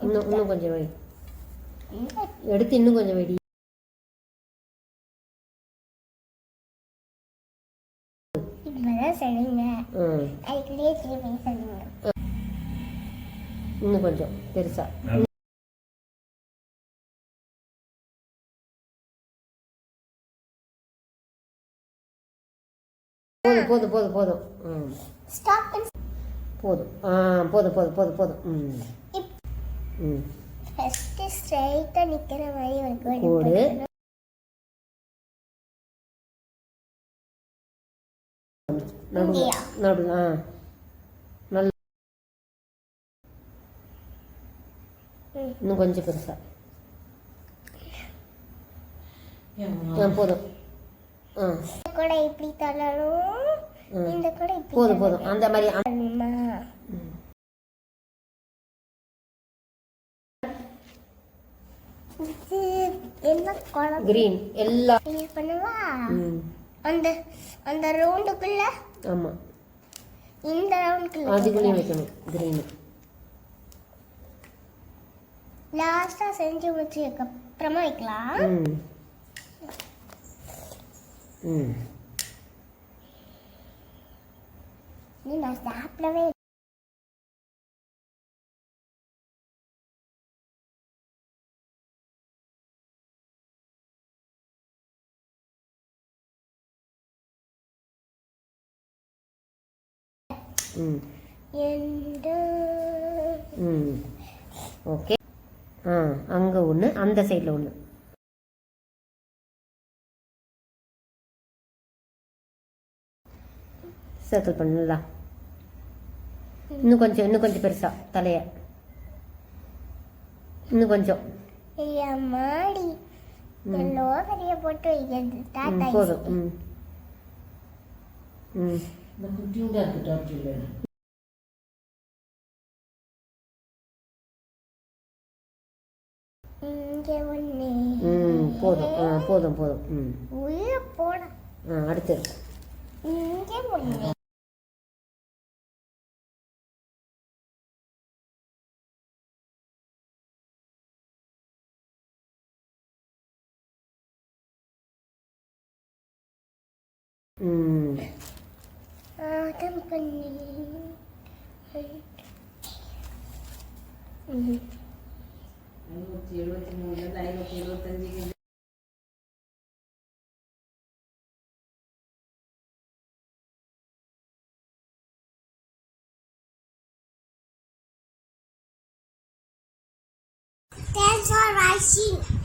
இன்னும் கொஞ்சம் வை. எடுத்து இன்னும் கொஞ்சம் வெடி. இன்னும் கொஞ்சம் பெருசா. போதும் போதும் போதும் போதும். போதும் போதும் போதும் போதும் போதும். ஃபர்ஸ்ட் ஸ்ட்ரைட்டா நிக்கிற மாதிரி ஒரு கோடு. நடு நல்ல. இன்னும் கொஞ்சம் பெருசா. போதும். கூட இப்படி தள்ளணும், இந்த கூட இப்படி. போதும் போதும் அந்த மாதிரி. என்ன குழம்பு கிரீன் எல்லாம் பண்ணுவா. அந்த அந்த ரவுண்டுக்குள்ள. ஆமா, இந்த ரவுண்டுக்குள்ள அதுக்குள்ளேயும் வைக்கணும் கிரீன். லாஸ்டா செஞ்சு முடிச்சதுக்கு அப்புறமா வைக்கலாம். நீ நான் சாப்பிடவே ஓகே. அங்கே ஒன்று, அந்த சைடில் ஒன்று. சர்க்கிள் பண்ணலாம். இன்னும் கொஞ்சம் பெருசா தலைய. இன்னும் கொஞ்சம். மாடி எல்லோ பெரிய போட்டு வைக்கிறது தாத்தா. போதும். இங்கே ஒன்று. போதும் போதும் போதும். உள்ள போட. அடுத்து இங்கே ஒன்று. ஆட்டம் பண்ணி 573 Thanks for watching.